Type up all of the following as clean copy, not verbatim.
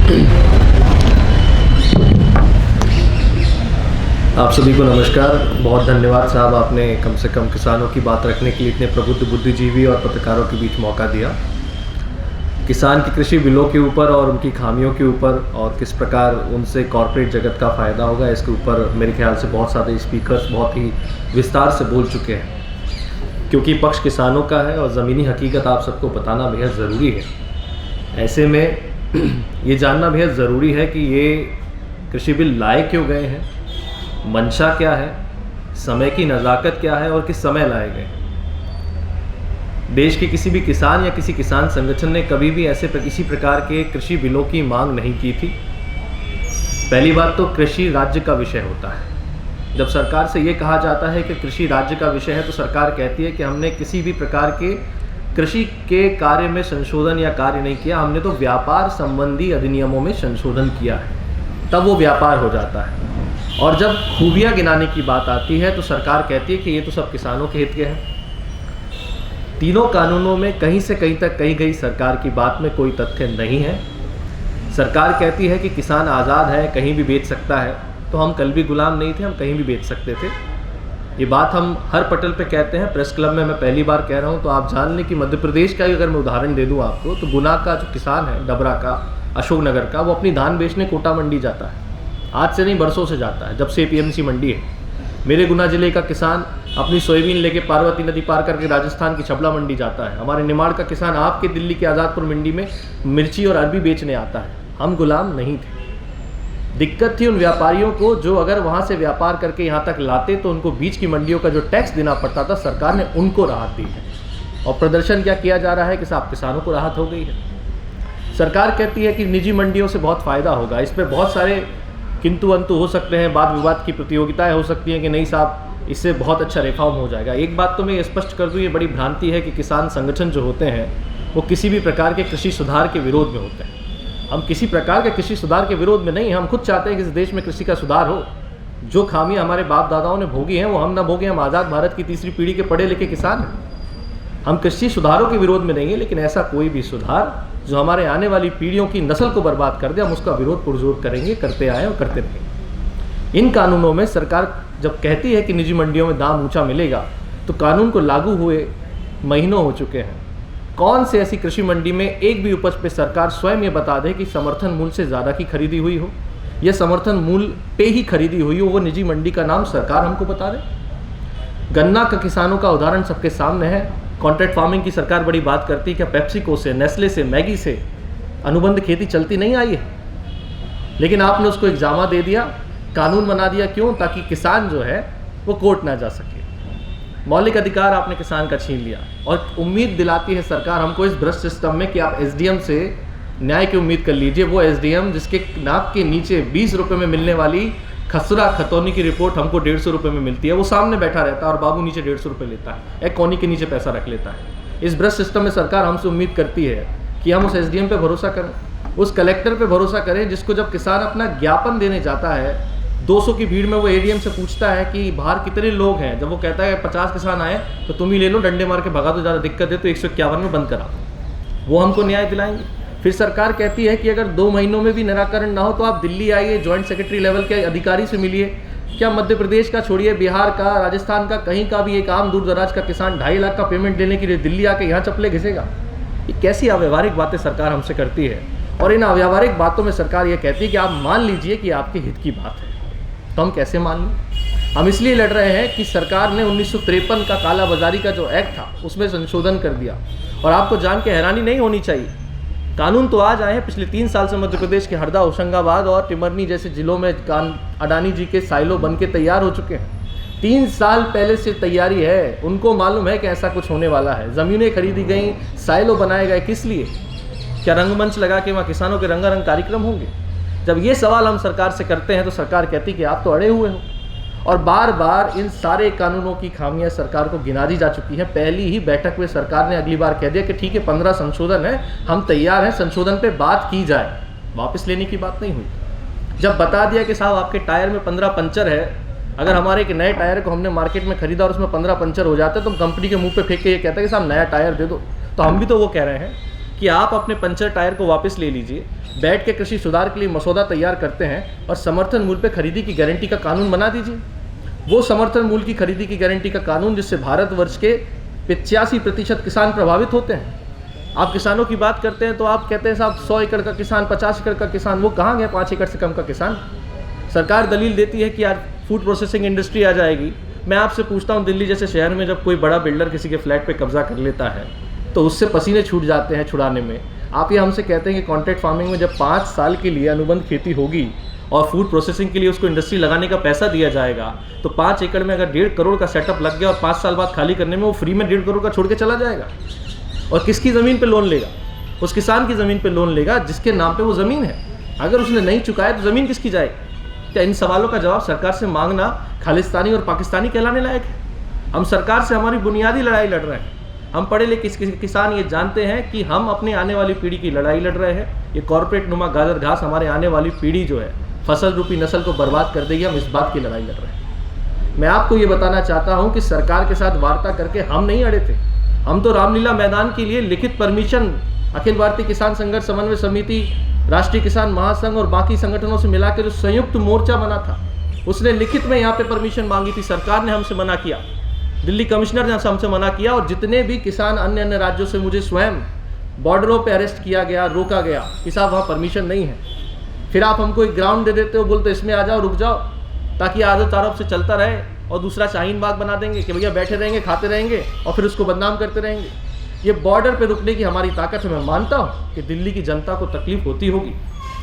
आप सभी को नमस्कार। बहुत धन्यवाद साहब, आपने कम से कम किसानों की बात रखने के लिए इतने प्रबुद्ध बुद्धिजीवी और पत्रकारों के बीच मौका दिया। किसान की कृषि बिलों के ऊपर और उनकी खामियों के ऊपर और किस प्रकार उनसे कॉरपोरेट जगत का फ़ायदा होगा, इसके ऊपर मेरे ख्याल से बहुत सारे स्पीकर्स बहुत ही विस्तार से बोल चुके हैं, क्योंकि पक्ष किसानों का है और ज़मीनी हकीकत आप सबको बताना बेहद ज़रूरी है। ऐसे में ये जानना बेहद ज़रूरी है कि ये कृषि बिल लाए क्यों गए हैं, मंशा क्या है, समय की नज़ाकत क्या है और किस समय लाए गए। देश के किसी भी किसान या किसी किसान संगठन ने कभी भी ऐसे किसी प्रकार के कृषि बिलों की मांग नहीं की थी। पहली बात तो कृषि राज्य का विषय होता है। जब सरकार से ये कहा जाता है कि कृषि राज्य का विषय है, तो सरकार कहती है कि हमने किसी भी प्रकार के कृषि के कार्य में संशोधन या कार्य नहीं किया, हमने तो व्यापार संबंधी अधिनियमों में संशोधन किया है, तब वो व्यापार हो जाता है। और जब खूबियाँ गिनाने की बात आती है तो सरकार कहती है कि ये तो सब किसानों के हित के हैं। तीनों कानूनों में कहीं से कहीं तक कही गई सरकार की बात में कोई तथ्य नहीं है। सरकार कहती है कि किसान आज़ाद है, कहीं भी बेच सकता है, तो हम कल भी गुलाम नहीं थे, हम कहीं भी बेच सकते थे। ये बात हम हर पटल पे कहते हैं। प्रेस क्लब में मैं पहली बार कह रहा हूँ, तो आप जान लें कि मध्य प्रदेश का ही अगर मैं उदाहरण दे दूँ आपको, तो गुना का जो किसान है, डबरा का, अशोकनगर का, वो अपनी धान बेचने कोटा मंडी जाता है। आज से नहीं, बरसों से जाता है, जब से पीएमसी मंडी है। मेरे गुना जिले का किसान अपनी सोयाबीन लेके पार्वती नदी पार करके राजस्थान की छबला मंडी जाता है। हमारे निमाड़ का किसान आपके दिल्ली के आज़ादपुर मंडी में मिर्ची और अरबी बेचने आता है। हम गुलाम नहीं थे। दिक्कत थी उन व्यापारियों को जो अगर वहाँ से व्यापार करके यहाँ तक लाते तो उनको बीच की मंडियों का जो टैक्स देना पड़ता था, सरकार ने उनको राहत दी है। और प्रदर्शन क्या किया जा रहा है कि साहब किसानों को राहत हो गई है। सरकार कहती है कि निजी मंडियों से बहुत फ़ायदा होगा। इस पर बहुत सारे किंतु अंतु हो सकते हैं, वाद विवाद की प्रतियोगिताएं हो सकती हैं कि नहीं साहब इससे बहुत अच्छा रिफॉर्म हो जाएगा। एक बात तो मैं ये स्पष्ट कर दूँ, ये बड़ी भ्रांति है कि किसान संगठन जो होते हैं वो किसी भी प्रकार के कृषि सुधार के विरोध में होते हैं। हम किसी प्रकार के कृषि सुधार के विरोध में नहीं, हम खुद चाहते हैं कि इस देश में कृषि का सुधार हो। जो खामियां हमारे बाप दादाओं ने भोगी हैं वो हम ना भोगे। हम आज़ाद भारत की तीसरी पीढ़ी के पढ़े लिखे किसान हैं। हम कृषि सुधारों के विरोध में नहीं है, लेकिन ऐसा कोई भी सुधार जो हमारे आने वाली पीढ़ियों की नस्ल को बर्बाद कर दे, हम उसका विरोध पुरजोर करेंगे, करते आए और करते रहेंगे। इन कानूनों में सरकार जब कहती है कि निजी मंडियों में दाम ऊंचा मिलेगा, तो कानून को लागू हुए महीनों हो चुके हैं। कौन से ऐसी कृषि मंडी में एक भी उपज पे सरकार स्वयं ये बता दे कि समर्थन मूल्य से ज़्यादा की खरीदी हुई हो या समर्थन मूल्य पे ही खरीदी हुई हो, वो निजी मंडी का नाम सरकार हमको बता दे। गन्ना का किसानों का उदाहरण सबके सामने है। कॉन्ट्रैक्ट फार्मिंग की सरकार बड़ी बात करती है, क्या पेप्सिको से, नेस्ले से, मैगी से अनुबंध खेती चलती नहीं आई है? लेकिन आपने उसको एग्जामा दे दिया, कानून बना दिया। क्यों? ताकि किसान जो है वो कोर्ट ना जा सके। मौलिक अधिकार आपने किसान का छीन लिया। और उम्मीद दिलाती है सरकार हमको इस भ्रष्ट सिस्टम में कि आप एसडीएम से न्याय की उम्मीद कर लीजिए। वो एसडीएम जिसके नाक के नीचे 20 रुपये में मिलने वाली खसरा खतौनी की रिपोर्ट हमको 150 रुपये में मिलती है, वो सामने बैठा रहता है और बाबू नीचे 150 रुपये लेता है, एक कोनी के नीचे पैसा रख लेता है। इस भ्रष्ट सिस्टम में सरकार हमसे उम्मीद करती है कि हम उस एसडीएम पे भरोसा करें, उस कलेक्टर पे भरोसा करें, जिसको जब किसान अपना ज्ञापन देने जाता है 200 की भीड़ में वो एडीएम से पूछता है कि बाहर कितने लोग हैं। जब वो कहता है 50 किसान आए तो तुम ही ले लो, डंडे मार के भगा दो, ज़्यादा दिक्कत है तो 151 में बंद करा दो, वो हमको न्याय दिलाएंगे। फिर सरकार कहती है कि अगर 2 महीनों में भी निराकरण ना हो तो आप दिल्ली आइए, जॉइंट सेक्रेटरी लेवल के अधिकारी से मिलिए। क्या मध्य प्रदेश का छोड़िए, बिहार का, राजस्थान का, कहीं का भी एक आम दूर दराज का किसान 2.5 लाख का पेमेंट देने के लिए दिल्ली आके यहाँ चप्पलें घिसेगा? ये कैसी अव्यावहारिक बातें सरकार हमसे करती है। और इन अव्यावहारिक बातों में सरकार ये कहती है कि आप मान लीजिए कि आपके हित की बात है। तो हम कैसे मान लें? हम इसलिए लड़ रहे हैं कि सरकार ने 1953 का काला बाजारी का जो एक्ट था उसमें संशोधन कर दिया। और आपको जान के हैरानी नहीं होनी चाहिए, कानून तो आज आए हैं, पिछले 3 साल से मध्य प्रदेश के हरदा, होशंगाबाद और टिमरनी जैसे जिलों में अडानी जी के साइलो बन के तैयार हो चुके हैं। 3 साल पहले से तैयारी है। उनको मालूम है कि ऐसा कुछ होने वाला है। ज़मीनें खरीदी गई, साइलो बनाए गए, किस लिए? क्या रंगमंच लगा के वहाँ किसानों के रंगारंग कार्यक्रम होंगे? जब ये सवाल हम सरकार से करते हैं तो सरकार कहती कि आप तो अड़े हुए हो। और बार बार इन सारे कानूनों की खामियां सरकार को गिना दी जा चुकी हैं। पहली ही बैठक में सरकार ने अगली बार कह दिया कि ठीक है 15 संशोधन है, हम तैयार हैं, संशोधन पे बात की जाए। वापस लेने की बात नहीं हुई। जब बता दिया कि साहब आपके टायर में 15 पंचर है, अगर हमारे एक नए टायर को हमने मार्केट में खरीदा और उसमें 15 पंचर हो जाते तो हम कंपनी के मुंह पे फेंक के ये कहते हैं कि साहब नया टायर दे दो, तो हम भी तो वो कह रहे हैं कि आप अपने पंचर टायर को वापस ले लीजिए, बैठ के कृषि सुधार के लिए मसौदा तैयार करते हैं और समर्थन मूल्य पे खरीदी की गारंटी का कानून बना दीजिए। वो समर्थन मूल्य की खरीदी की गारंटी का कानून जिससे भारतवर्ष के 85% किसान प्रभावित होते हैं। आप किसानों की बात करते हैं तो आप कहते हैं साहब 100 एकड़ का किसान, 50 एकड़ का किसान, वो कहाँ गया 5 एकड़ से कम का किसान? सरकार दलील देती है कि यार फूड प्रोसेसिंग इंडस्ट्री आ जाएगी। मैं आपसे पूछता हूँ, दिल्ली जैसे शहर में जब कोई बड़ा बिल्डर किसी के फ्लैट पे कब्जा कर लेता है तो उससे पसीने छूट जाते हैं छुड़ाने में। आप ये हमसे कहते हैं कि कॉन्ट्रैक्ट फार्मिंग में जब 5 साल के लिए अनुबंध खेती होगी और फूड प्रोसेसिंग के लिए उसको इंडस्ट्री लगाने का पैसा दिया जाएगा तो 5 एकड़ में अगर 1.5 करोड़ का सेटअप लग गया और 5 साल बाद खाली करने में वो फ्री में 1.5 करोड़ का छोड़ के चला जाएगा। और किसकी ज़मीन पे लोन लेगा? उस किसान की ज़मीन पे लोन लेगा जिसके नाम पे वो ज़मीन है। अगर उसने नहीं चुकाया तो ज़मीन किसकी जाएगी? क्या इन सवालों का जवाब सरकार से मांगना खालिस्तानी और पाकिस्तानी कहलाने लायक है? हम सरकार से हमारी बुनियादी लड़ाई लड़ रहे हैं। हम पढ़े लिखे किसान ये जानते हैं कि हम अपने आने वाली पीढ़ी की लड़ाई लड़ रहे हैं। ये कॉर्पोरेट नुमा गाजर घास हमारे आने वाली पीढ़ी जो है फसल रूपी नस्ल को बर्बाद कर देगी। हम इस बात की लड़ाई लड़ रहे हैं। मैं आपको ये बताना चाहता हूँ कि सरकार के साथ वार्ता करके हम नहीं अड़े थे। हम तो रामलीला मैदान के लिए लिखित परमिशन अखिल भारतीय किसान संघर्ष समन्वय समिति, राष्ट्रीय किसान महासंघ और बाकी संगठनों से मिलाकर जो संयुक्त मोर्चा बना था उसने लिखित में यहाँ पे परमिशन मांगी थी। सरकार ने हमसे मना किया, दिल्ली कमिश्नर ने हमसे मना किया और जितने भी किसान अन्य राज्यों से मुझे स्वयं बॉर्डरों पे अरेस्ट किया गया, रोका गया कि साहब वहाँ परमिशन नहीं है। फिर आप हमको एक ग्राउंड दे देते हो, बोलते इसमें आ जाओ, रुक जाओ, ताकि आदत तारफ से चलता रहे और दूसरा शाहीन बाग बना देंगे कि भैया बैठे रहेंगे, खाते रहेंगे और फिर उसको बदनाम करते रहेंगे। ये बॉर्डर पे रुकने की हमारी ताकत है। मैं मानता हूँ कि दिल्ली की जनता को तकलीफ होती होगी,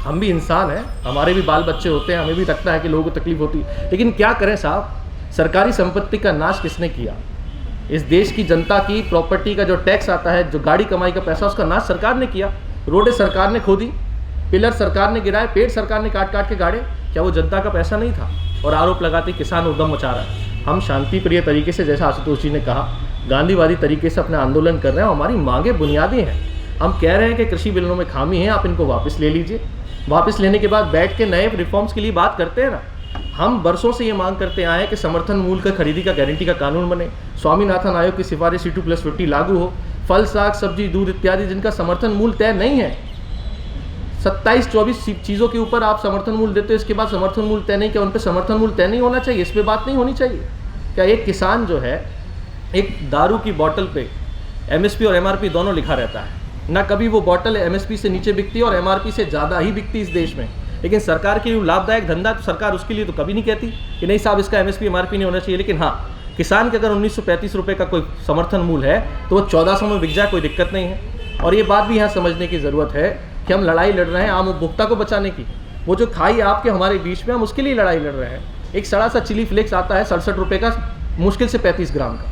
हम भी इंसान हैं, हमारे भी बाल बच्चे होते हैं, हमें भी लगता है कि लोगों को तकलीफ होती है। लेकिन क्या करें साहब, सरकारी संपत्ति का नाश किसने किया? इस देश की जनता की प्रॉपर्टी का जो टैक्स आता है, जो गाड़ी कमाई का पैसा, उसका नाश सरकार ने किया। रोडें सरकार ने खोदी, पिलर सरकार ने गिराए, पेड़ सरकार ने काट काट के गाड़े। क्या वो जनता का पैसा नहीं था? और आरोप लगाते किसान उद्यम मचा रहा है। हम शांति प्रिय तरीके से, जैसा आशुतोष जी ने कहा, गांधीवादी तरीके से अपना आंदोलन कर रहे हैं। हमारी मांगें बुनियादी हैं। हम कह रहे हैं कि कृषि बिलों में खामी है, आप इनको वापस ले लीजिए। वापस लेने के बाद बैठ के नए रिफॉर्म्स के लिए बात करते हैं ना। हम बरसों से ये मांग करते आए हैं कि समर्थन मूल्य का खरीदी का गारंटी का कानून बने, स्वामीनाथन आयोग की सिफारिश C2+50 लागू हो, फल, साग, सब्जी, दूध इत्यादि जिनका समर्थन मूल्य तय नहीं है, 27-24 चीज़ों के ऊपर आप समर्थन मूल्य देते हो, इसके बाद समर्थन मूल्य तय नहीं किया, उन पर समर्थन मूल्य तय नहीं होना चाहिए? इस पर बात नहीं होनी चाहिए क्या? एक किसान जो है, एक दारू की बोतल पे MSP और MRP दोनों लिखा रहता है, ना कभी वो बोतल MSP से नीचे बिकती है और MRP से ज़्यादा ही बिकती इस देश में। लेकिन सरकार के लिए लाभदायक धंधा, तो सरकार उसके लिए तो कभी नहीं कहती कि नहीं साहब इसका MSP MRP नहीं होना चाहिए। लेकिन हाँ, किसान के अगर 1935 रुपये का कोई समर्थन मूल्य है तो वो 1400 में बिक जाए, कोई दिक्कत नहीं है। और ये बात भी यहाँ समझने की ज़रूरत है कि हम लड़ाई लड़ रहे हैं आम उपभोक्ता को बचाने की। वो जो खाई आपके हमारे बीच में, हम उसके लिए लड़ाई लड़ रहे हैं। एक सड़ा सा चिली फ्लेक्स आता है 67 रुपये का, मुश्किल से 35 ग्राम का,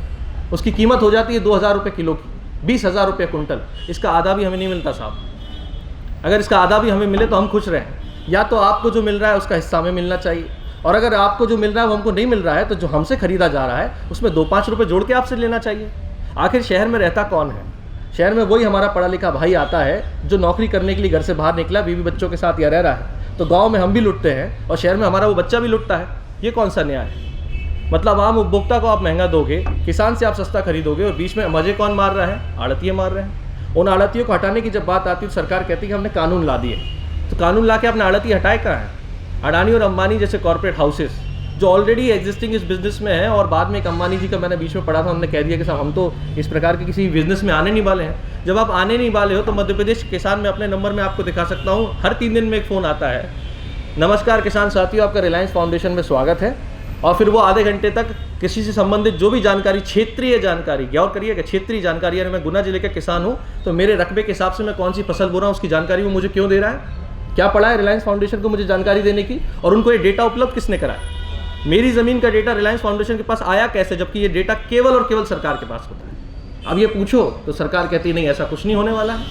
उसकी कीमत हो जाती है 2000 रुपये किलो की, 20,000 रुपये कुंटल। इसका आधा भी हमें नहीं मिलता साहब। अगर इसका आधा भी हमें मिले तो हम खुश रहें। या तो आपको जो मिल रहा है उसका हिस्सा हमें मिलना चाहिए, और अगर आपको जो मिल रहा है वो हमको नहीं मिल रहा है तो जो हमसे खरीदा जा रहा है उसमें 2-5 रुपये जोड़ के आपसे लेना चाहिए। आखिर शहर में रहता कौन है? शहर में वही हमारा पढ़ा लिखा भाई आता है जो नौकरी करने के लिए घर से बाहर निकला, बीवी बच्चों के साथ या रह रहा है। तो गाँव में हम भी लुटते हैं और शहर में हमारा वो बच्चा भी लुटता है। ये कौन सा न्याय है? मतलब आम उपभोक्ता को आप महंगा दोगे, किसान से आप सस्ता खरीदोगे, और बीच में मजे कौन मार रहा है? आड़तिये मार रहे हैं। उन आड़तियों को हटाने की जब बात आती है तो सरकार कहती है कि हमने कानून ला दिए। तो कानून ला के आपने आड़ती हटाए कहाँ है? अडानी और अंबानी जैसे कॉर्पोरेट हाउसेस जो ऑलरेडी एग्जिस्टिंग इस बिज़नेस में है, और बाद में एक अंबानी जी का मैंने बीच में पढ़ा था, उन्होंने कह दिया कि साहब हम तो इस प्रकार के किसी बिज़नेस में आने नहीं वाले हैं। जब आप आने नहीं वाले हो तो मध्य प्रदेश किसान में अपने नंबर में आपको दिखा सकता हूँ, हर 3 दिन में एक फ़ोन आता है, नमस्कार किसान साथियों, आपका रिलायंस फाउंडेशन में स्वागत है। और फिर वो आधे घंटे तक कृषि से संबंधित जो भी जानकारी, क्षेत्रीय जानकारी, गौर करिएगा, क्षेत्रीय जानकारी, अगर मैं गुना जिले का किसान हूँ तो मेरे रकबे के हिसाब से मैं कौन सी फसल बो रहा हूँ उसकी जानकारी वो मुझे क्यों दे रहा है? क्या पड़ा है रिलायंस फाउंडेशन को मुझे जानकारी देने की? और उनको ये डेटा उपलब्ध किसने कराया? मेरी ज़मीन का डेटा रिलायंस फाउंडेशन के पास आया कैसे, जबकि ये डेटा केवल और केवल सरकार के पास होता है? अब ये पूछो तो सरकार कहती नहीं, ऐसा कुछ नहीं होने वाला है।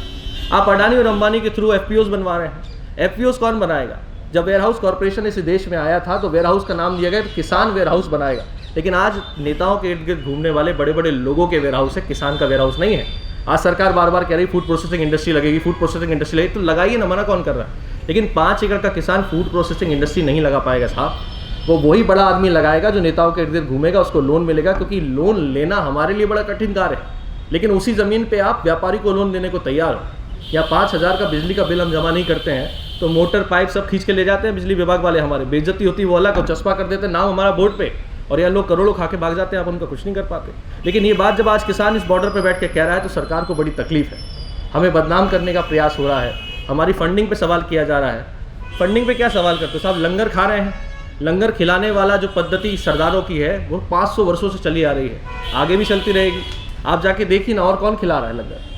आप अडानी और अंबानी के थ्रू FPOs बनवा रहे हैं। FPOs कौन बनाएगा? जब वेयरहाउस कॉर्पोरेशन इस देश में आया था तो वेयरहाउस का नाम दिया गया तो किसान वेयरहाउस बनाएगा। लेकिन आज नेताओं के इर्द गिर्द घूमने वाले बड़े बड़े लोगों के वेयरहाउस है, किसान का वेयरहाउस नहीं है। आज सरकार बार बार कह रही फूड प्रोसेसिंग इंडस्ट्री लगेगी, फूड प्रोसेसिंग इंडस्ट्री लगेगी, तो लगाइए ना, मना कौन कर रहा है? लेकिन 5 एकड़ का किसान फूड प्रोसेसिंग इंडस्ट्री नहीं लगा पाएगा साहब। वो वही बड़ा आदमी लगाएगा जो नेताओं के इर्द गिर्द घूमेगा, उसको लोन मिलेगा, क्योंकि लोन लेना हमारे लिए बड़ा कठिन कार्य है। लेकिन उसी ज़मीन पे आप व्यापारी को लोन देने को तैयार हो। या 5,000 का बिजली का बिल हम जमा नहीं करते हैं तो मोटर पाइप सब खींच के ले जाते हैं बिजली विभाग वाले, हमारे बेइज्जती होती है, वो अलग को चस्पा कर देते हैं नाम हमारा बोर्ड पे, और यार लोग करोड़ों खा के भाग जाते हैं, आप उनका कुछ नहीं कर पाते। लेकिन ये बात जब आज किसान इस बॉर्डर पे बैठ के कह रहा है तो सरकार को बड़ी तकलीफ है, हमें बदनाम करने का प्रयास हो रहा है, हमारी फंडिंग पे सवाल किया जा रहा है। फंडिंग पे क्या सवाल करते हो साहब? लंगर खा रहे हैं, लंगर खिलाने वाला जो पद्धति सरदारों की है वो 500 वर्षों से चली आ रही है, आगे भी चलती रहेगी। आप जाके देखिए ना और कौन खिला रहा है लंगर।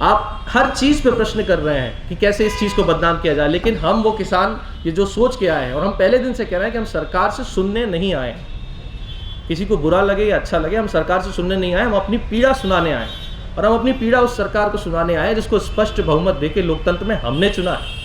आप हर चीज़ पे प्रश्न कर रहे हैं कि कैसे इस चीज़ को बदनाम किया जाए, लेकिन हम वो किसान ये जो सोच के आए हैं, और हम पहले दिन से कह रहे हैं कि हम सरकार से सुनने नहीं आए, किसी को बुरा लगे या अच्छा लगे, हम सरकार से सुनने नहीं आए, हम अपनी पीड़ा सुनाने आए, और हम अपनी पीड़ा उस सरकार को सुनाने आए जिसको स्पष्ट बहुमत देके लोकतंत्र में हमने चुना है।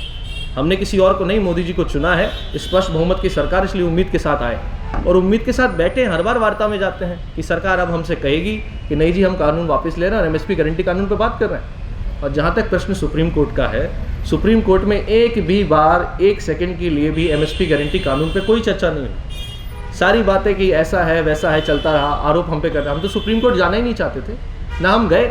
हमने किसी और को नहीं, मोदी जी को चुना है, स्पष्ट बहुमत की सरकार, इसलिए उम्मीद के साथ आए और उम्मीद के साथ बैठे हैं। हर बार वार्ता में जाते हैं कि सरकार अब हमसे कहेगी कि नहीं जी हम कानून वापस ले रहे हैं और एमएसपी गारंटी कानून पर बात कर रहे हैं। और जहाँ तक प्रश्न सुप्रीम कोर्ट का है, सुप्रीम कोर्ट में एक भी बार 1 सेकंड के लिए भी एमएसपी गारंटी कानून पे कोई चर्चा नहीं हुई। सारी बातें कि ऐसा है वैसा है चलता रहा, आरोप हम पे कर रहे हैं। हम तो सुप्रीम कोर्ट जाना ही नहीं चाहते थे, ना हम गए,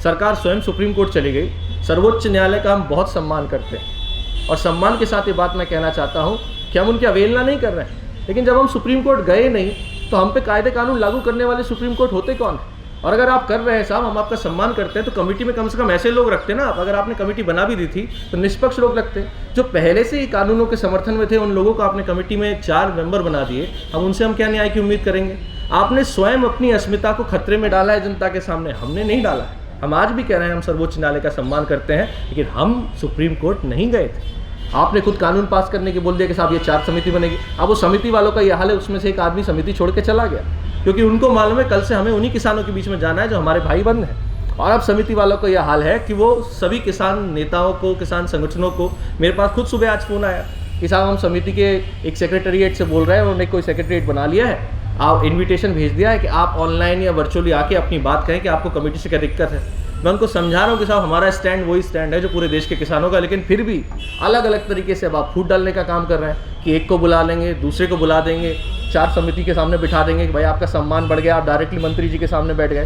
सरकार स्वयं सुप्रीम कोर्ट चली गई। सर्वोच्च न्यायालय का हम बहुत सम्मान करते हैं और सम्मान के साथ ये बात मैं कहना चाहता हूँ कि हम उनकी अवहेलना नहीं कर रहे हैं, लेकिन जब हम सुप्रीम कोर्ट गए नहीं तो हम पे कायदे कानून लागू करने वाले सुप्रीम कोर्ट होते कौन है? और अगर आप कर रहे हैं साहब, हम आपका सम्मान करते हैं, तो कमेटी में कम से कम ऐसे लोग रखते ना आप। अगर आपने कमेटी बना भी दी थी तो निष्पक्ष लोग रखते जो पहले से ही कानूनों के समर्थन में थे, उन लोगों को आपने कमेटी में 4 मेंबर बना दिए। अब उनसे हम क्या न्याय की उम्मीद करेंगे? आपने स्वयं अपनी अस्मिता को खतरे में डाला है जनता के सामने, हमने नहीं डाला है। हम आज भी कह रहे हैं हम सर्वोच्च न्यायालय का सम्मान करते हैं, लेकिन हम सुप्रीम कोर्ट नहीं गए थे। आपने खुद कानून पास करने के बोल दिया कि साहब ये 4 समिति बनेगी। अब वो समिति वालों का ये हाल है, उसमें से एक आदमी समिति छोड़ के चला गया, क्योंकि उनको मालूम है कल से हमें उन्हीं किसानों के बीच में जाना है जो हमारे भाई बंद हैं। और अब समिति वालों का यह हाल है कि वो सभी किसान नेताओं को, किसान संगठनों को, मेरे पास खुद सुबह आज फ़ोन आया कि साहब हम समिति के एक सेक्रेटरीट से बोल रहे हैं, उन्होंने कोई सेक्रेटरीट बना लिया है, आप इन्विटेशन भेज दिया है कि आप ऑनलाइन या वर्चुअली आके अपनी बात कहें कि आपको कमेटी से क्या दिक्कत है। मैं उनको समझा रहा हूँ कि साहब हमारा स्टैंड वही स्टैंड है जो पूरे देश के किसानों का, लेकिन फिर भी अलग अलग तरीके से अब आप फूट डालने का काम कर रहे हैं कि एक को बुला लेंगे, दूसरे को बुला देंगे, 4 समिति के सामने बिठा देंगे कि भाई आपका सम्मान बढ़ गया, आप डायरेक्टली मंत्री जी के सामने बैठ गए।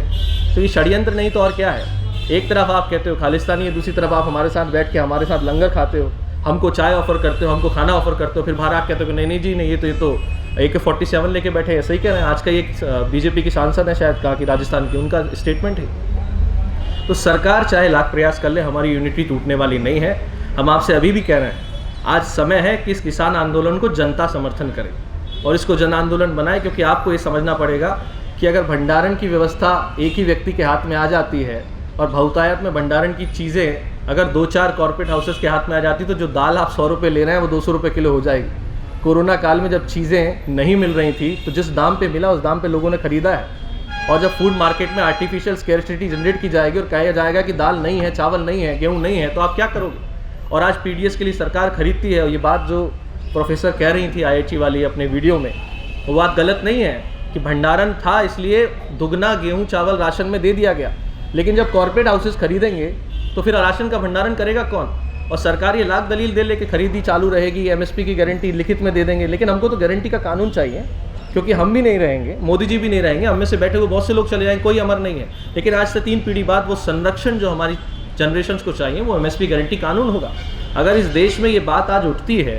तो ये षड्यंत्र नहीं तो और क्या है? एक तरफ आप कहते हो खालिस्तानी है, दूसरी तरफ आप हमारे साथ बैठ के हमारे साथ लंगर खाते हो, हमको चाय ऑफर करते हो, हमको खाना ऑफर करते हो, फिर बाहर आप कहते हो कि नहीं नहीं जी नहीं, ये तो AK-47 लेके बैठे, ऐसा ही कह रहे हैं। आज का एक बीजेपी की सांसद है शायद, कहा कि राजस्थान की, उनका स्टेटमेंट है। तो सरकार चाहे लाख प्रयास कर ले, हमारी यूनिटी टूटने वाली नहीं है। हम आपसे अभी भी कह रहे हैं आज समय है कि इस किसान आंदोलन को जनता समर्थन करे और इसको जन आंदोलन बनाए, क्योंकि आपको ये समझना पड़ेगा कि अगर भंडारण की व्यवस्था एक ही व्यक्ति के हाथ में आ जाती है और बहुतायत में भंडारण की चीज़ें अगर 2-4 कॉर्पोरेट हाउसेस के हाथ में आ जाती, तो जो दाल आप 100 रुपये ले रहे हैं वो 200 रुपये किलो हो जाएगी। कोरोना काल में जब चीज़ें नहीं मिल रही थी तो जिस दाम पे मिला उस दाम पे लोगों ने ख़रीदा है। और जब फूड मार्केट में आर्टिफिशियल स्कैर्सिटी जनरेट की जाएगी और कहा जाएगा कि दाल नहीं है, चावल नहीं है, गेहूँ नहीं है, तो आप क्या करोगे? और आज PDS के लिए सरकार खरीदती है, और ये बात जो प्रोफेसर कह रही थी IIT वाली अपने वीडियो में, वो बात गलत नहीं है कि भंडारण था इसलिए दुगना गेहूँ चावल राशन में दे दिया गया, लेकिन जब कॉर्पोरेट हाउसेस खरीदेंगे तो फिर राशन का भंडारण करेगा कौन? और सरकार ये लाख दलील दे लेके खरीदी चालू रहेगी, MSP की गारंटी लिखित में दे देंगे, लेकिन हमको तो गारंटी का कानून चाहिए, क्योंकि हम भी नहीं रहेंगे, मोदी जी भी नहीं रहेंगे, हम में से बैठे हुए बहुत से लोग चले जाएंगे, कोई अमर नहीं है। लेकिन आज से 3 पीढ़ी बाद वो संरक्षण जो हमारी जनरेशन्स को चाहिए वो MSP गारंटी कानून होगा। अगर इस देश में ये बात आज उठती है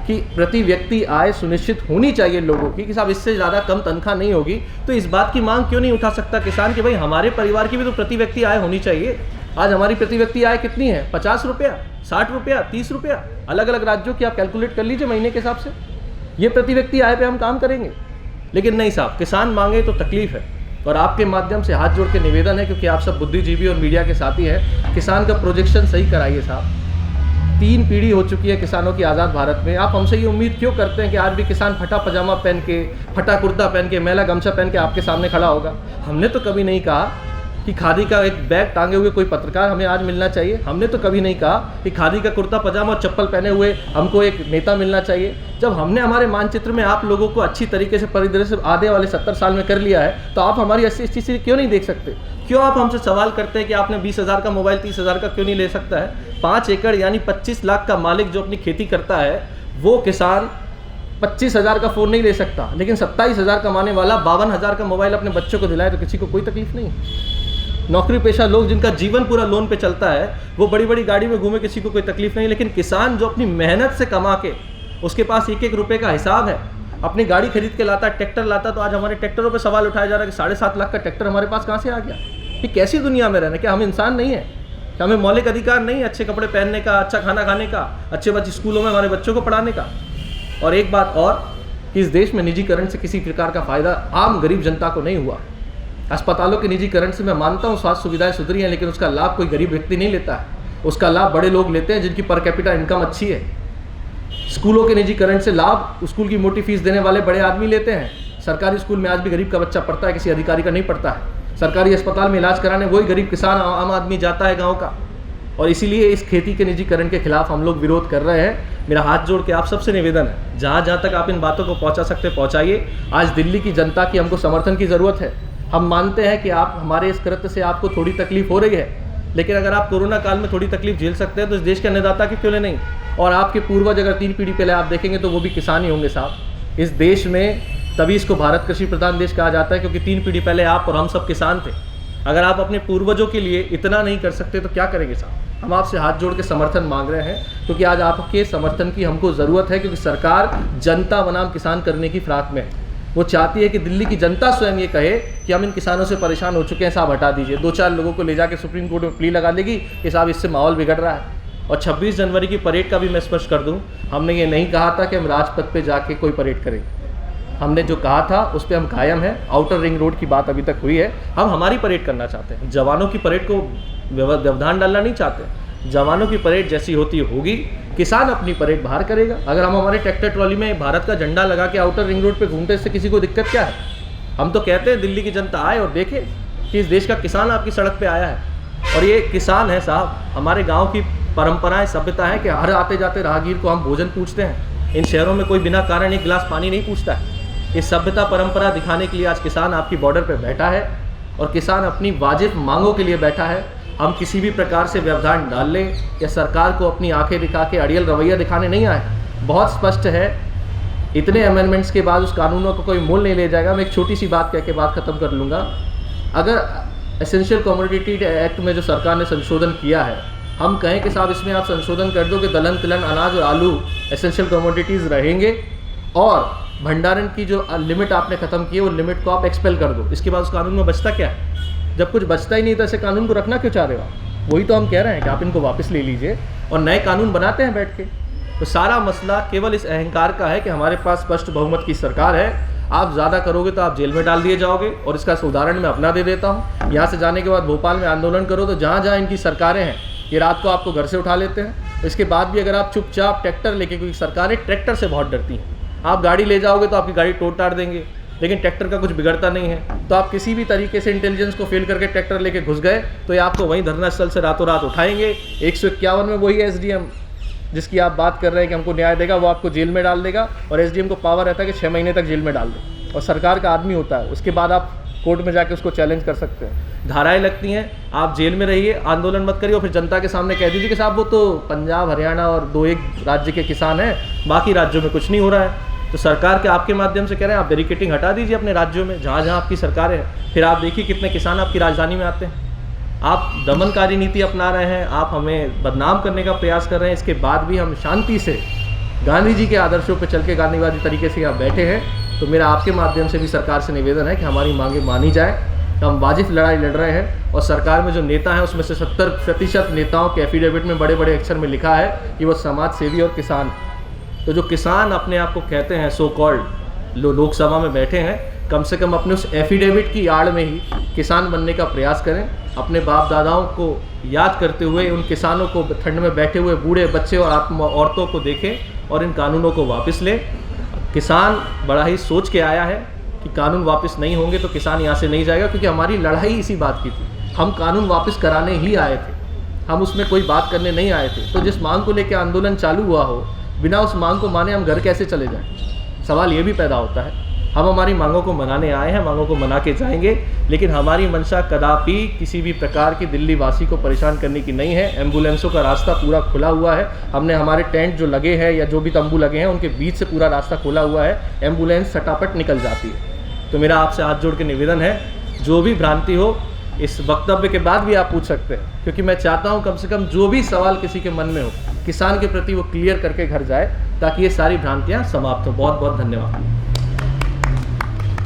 कि प्रति व्यक्ति आय सुनिश्चित होनी चाहिए लोगों की, कि साहब इससे ज़्यादा कम तनख्वाह नहीं होगी, तो इस बात की मांग क्यों नहीं उठा सकता किसान कि भाई हमारे परिवार की भी तो प्रति व्यक्ति आय होनी चाहिए। आज हमारी प्रति व्यक्ति आय कितनी है? 50 रुपया, 60 रुपया, 30 रुपया, अलग अलग राज्यों की आप कैलकुलेट कर लीजिए महीने के हिसाब से। ये प्रति व्यक्ति आय पे हम काम करेंगे, लेकिन नहीं साहब, किसान मांगे तो तकलीफ है। और आपके माध्यम से हाथ जोड़ के निवेदन है, क्योंकि आप सब बुद्धिजीवी और मीडिया के साथी हैं, किसान का प्रोजेक्शन सही कराइए साहब। 3 पीढ़ी हो चुकी है किसानों की आज़ाद भारत में। आप हमसे ये उम्मीद क्यों करते हैं कि आज भी किसान फटा पजामा पहन के, फटा कुर्ता पहन के, मैला गमछा पहन के आपके सामने खड़ा होगा? हमने तो कभी नहीं कहा कि खादी का एक बैग टांगे हुए कोई पत्रकार हमें आज मिलना चाहिए। हमने तो कभी नहीं कहा कि खादी का कुर्ता पजामा और चप्पल पहने हुए हमको एक नेता मिलना चाहिए। जब हमने हमारे मानचित्र में आप लोगों को अच्छी तरीके से परिदृश्य आधे वाले 70 साल में कर लिया है, तो आप हमारी 80-80 क्यों नहीं देख सकते? क्यों आप हमसे सवाल करते हैं कि आपने 20,000 का मोबाइल 30,000 का क्यों नहीं ले सकता है? 5 एकड़ यानी 25 लाख का मालिक जो अपनी खेती करता है, वो किसान 25,000 का फ़ोन नहीं ले सकता, लेकिन 27,000 कमाने वाला 52,000 का मोबाइल अपने बच्चों को दिलाए तो किसी को कोई तकलीफ नहीं। नौकरी पेशा लोग जिनका जीवन पूरा लोन पे चलता है, वो बड़ी बड़ी गाड़ी में घूमे, किसी को कोई तकलीफ नहीं। लेकिन किसान जो अपनी मेहनत से कमा के, उसके पास एक एक रुपये का हिसाब है, अपनी गाड़ी खरीद के लाता, ट्रैक्टर लाता, तो आज हमारे ट्रैक्टरों पे सवाल उठाया जा रहा है कि 7.5 लाख का ट्रैक्टर हमारे पास कहाँ से आ गया? ये कैसी दुनिया में रहना? क्या हम इंसान नहीं है? क्या हमें मौलिक अधिकार नहीं है अच्छे कपड़े पहनने का, अच्छा खाना खाने का, अच्छे बच्चे स्कूलों में हमारे बच्चों को पढ़ाने का? और एक बात और कि इस देश में निजीकरण से किसी प्रकार का फ़ायदा आम गरीब जनता को नहीं हुआ। अस्पतालों के निजीकरण से मैं मानता हूँ स्वास्थ्य सुविधाएं सुधरी हैं, लेकिन उसका लाभ कोई गरीब व्यक्ति नहीं लेता है। उसका लाभ बड़े लोग लेते हैं जिनकी पर कैपिटा इनकम अच्छी है। स्कूलों के निजीकरण से लाभ स्कूल की मोटी फीस देने वाले बड़े आदमी लेते हैं। सरकारी स्कूल में आज भी गरीब का बच्चा पढ़ता है, किसी अधिकारी का नहीं पढ़ता है। सरकारी अस्पताल में इलाज कराने वही गरीब किसान आम आदमी जाता है गाँव का। और इसीलिए इस खेती के निजीकरण के खिलाफ हम लोग विरोध कर रहे हैं। मेरा हाथ जोड़ के आप सबसे निवेदन है, जहाँ जहाँ तक आप इन बातों को पहुँचा सकते पहुँचाइए। आज दिल्ली की जनता की हमको समर्थन की ज़रूरत है। हम मानते हैं कि आप हमारे इस कृत्य से आपको थोड़ी तकलीफ हो रही है, लेकिन अगर आप कोरोना काल में थोड़ी तकलीफ झेल सकते हैं तो इस देश के अन्नदाता की क्यों नहीं? और आपके पूर्वज अगर 3 पीढ़ी पहले आप देखेंगे तो वो भी किसान ही होंगे साहब। इस देश में तभी इसको भारत कृषि प्रधान देश कहा जाता है, क्योंकि 3 पीढ़ी पहले आप और हम सब किसान थे। अगर आप अपने पूर्वजों के लिए इतना नहीं कर सकते तो क्या करेंगे साहब? हम आपसे हाथ जोड़ के समर्थन मांग रहे हैं, क्योंकि आज आपके समर्थन की हमको ज़रूरत है। क्योंकि सरकार जनता बनाम किसान करने की फिराक में है। वो चाहती है कि दिल्ली की जनता स्वयं ये कहे कि हम इन किसानों से परेशान हो चुके हैं, साहब हटा दीजिए। 2-4 लोगों को ले जाके सुप्रीम कोर्ट में प्ली लगा देगी कि साहब इससे माहौल बिगड़ रहा है। और 26 जनवरी की परेड का भी मैं स्पष्ट कर दूं, हमने ये नहीं कहा था कि हम राजपथ पे जाके कोई परेड करेंगे। हमने जो कहा था उस पर हम कायम हैं। आउटर रिंग रोड की बात अभी तक हुई है, हम हमारी परेड करना चाहते हैं। जवानों की परेड को व्यवधान डालना नहीं चाहते। जवानों की परेड जैसी होती होगी, किसान अपनी परेड बाहर करेगा। अगर हम हमारे ट्रैक्टर ट्रॉली में भारत का झंडा लगा के आउटर रिंग रोड पे घूमते, इससे किसी को दिक्कत क्या है? हम तो कहते हैं दिल्ली की जनता आए और देखे कि इस देश का किसान आपकी सड़क पे आया है। और ये किसान है साहब, हमारे गांव की परंपराएं, सभ्यता है कि हर आते जाते राहगीर को हम भोजन पूछते हैं। इन शहरों में कोई बिना कारण एक गिलास पानी नहीं पूछता है। इस सभ्यता परंपरा दिखाने के लिए आज किसान आपकी बॉर्डर पर बैठा है और किसान अपनी वाजिब मांगों के लिए बैठा है। हम किसी भी प्रकार से व्यवधान डाल लें या सरकार को अपनी आंखें दिखा के अड़ियल रवैया दिखाने नहीं आए। बहुत स्पष्ट है, इतने अमेंडमेंट्स के बाद उस कानूनों को कोई मोल नहीं ले जाएगा। मैं एक छोटी सी बात कह के बात ख़त्म कर लूँगा। अगर एसेंशियल कमोडिटी एक्ट में जो सरकार ने संशोधन किया है, हम कहें कि साहब इसमें आप संशोधन कर दो कि दलहन तिलहन अनाज और आलू एसेंशियल कमोडिटीज़ रहेंगे और भंडारण की जो लिमिट आपने ख़त्म की है वो लिमिट को आप एक्सपेल कर दो। इसके बाद उस कानून में बचता क्या है? जब कुछ बचता ही नहीं तो ऐसे कानून को रखना क्यों चाह रहे हो आप? वही तो हम कह रहे हैं कि आप इनको वापस ले लीजिए और नए कानून बनाते हैं बैठ के। तो सारा मसला केवल इस अहंकार का है कि हमारे पास स्पष्ट बहुमत की सरकार है। आप ज़्यादा करोगे तो आप जेल में डाल दिए जाओगे। और इसका उदाहरण मैं अपना दे देता हूँ। यहाँ से जाने के बाद भोपाल में आंदोलन करो तो जहाँ जहाँ इनकी सरकारें हैं, ये रात को आपको घर से उठा लेते हैं। इसके बाद भी अगर आप चुपचाप ट्रैक्टर लेके, क्योंकि सरकारें ट्रैक्टर से बहुत डरती हैं, आप गाड़ी ले जाओगे तो आपकी गाड़ी तोड़ ताड़ देंगे, लेकिन ट्रैक्टर का कुछ बिगड़ता नहीं है। तो आप किसी भी तरीके से इंटेलिजेंस को फेल करके ट्रैक्टर लेके घुस गए तो ये आपको वहीं धरना स्थल से रातों रात उठाएंगे। 151 में वही एसडीएम जिसकी आप बात कर रहे हैं कि हमको न्याय देगा, वो आपको जेल में डाल देगा। और एसडीएम को पावर रहता है कि 6 महीने तक जेल में डाल दे, और सरकार का आदमी होता है। उसके बाद आप कोर्ट में जाके उसको चैलेंज कर सकते हैं। धाराएं लगती हैं, आप जेल में रहिए, आंदोलन मत करिए और फिर जनता के सामने कह दीजिए कि साहब वो तो पंजाब हरियाणा और 2-1 राज्य के किसान हैं, बाकी राज्यों में कुछ नहीं हो रहा है। तो सरकार के आपके माध्यम से कह रहे हैं आप बैरिकेटिंग हटा दीजिए अपने राज्यों में जहाँ जहाँ आपकी सरकारें हैं। फिर आप देखिए कितने किसान आपकी राजधानी में आते हैं। आप दमनकारी नीति अपना रहे हैं, आप हमें बदनाम करने का प्रयास कर रहे हैं। इसके बाद भी हम शांति से गांधी जी के आदर्शों पर चल के गांधीवादी तरीके से यहाँ बैठे हैं। तो मेरा आपके माध्यम से भी सरकार से निवेदन है कि हमारी मांगें मानी जाए। हम वाजिब लड़ाई लड़ रहे हैं और सरकार में जो नेता हैं उसमें से 70% नेताओं के एफिडेविट में बड़े बड़े अक्षर में लिखा है कि वो समाज सेवी और किसान। तो जो किसान अपने आप को कहते हैं सो कॉल्ड लोकसभा में बैठे हैं, कम से कम अपने उस एफिडेविट की आड़ में ही किसान बनने का प्रयास करें। अपने बाप दादाओं को याद करते हुए उन किसानों को, ठंड में बैठे हुए बूढ़े बच्चे और औरतों को देखें और इन कानूनों को वापस लें। किसान बड़ा ही सोच के आया है कि कानून वापस नहीं होंगे तो किसान यहाँ से नहीं जाएगा, क्योंकि हमारी लड़ाई इसी बात की थी। हम कानून वापस कराने ही आए थे, हम उसमें कोई बात करने नहीं आए थे। तो जिस मांग को लेकर आंदोलन चालू हुआ हो, बिना उस मांग को माने हम घर कैसे चले जाएं? सवाल ये भी पैदा होता है। हम हमारी मांगों को मनाने आए हैं, मांगों को मना के जाएंगे, लेकिन हमारी मंशा कदापि किसी भी प्रकार की दिल्ली वासी को परेशान करने की नहीं है। एम्बुलेंसों का रास्ता पूरा खुला हुआ है। हमने हमारे टेंट जो लगे हैं या जो भी तंबू लगे हैं उनके बीच से पूरा रास्ता खुला हुआ है। एम्बुलेंस फटाफट निकल जाती है। तो मेरा आपसे हाथ जोड़ के निवेदन है, जो भी भ्रांति हो इस वक्तव्य के बाद भी आप पूछ सकते हैं, क्योंकि मैं चाहता हूं कम से कम जो भी सवाल किसी के मन में हो किसान के प्रति वो क्लियर करके घर जाए, ताकि ये सारी भ्रांतियां समाप्त हो। बहुत बहुत धन्यवाद।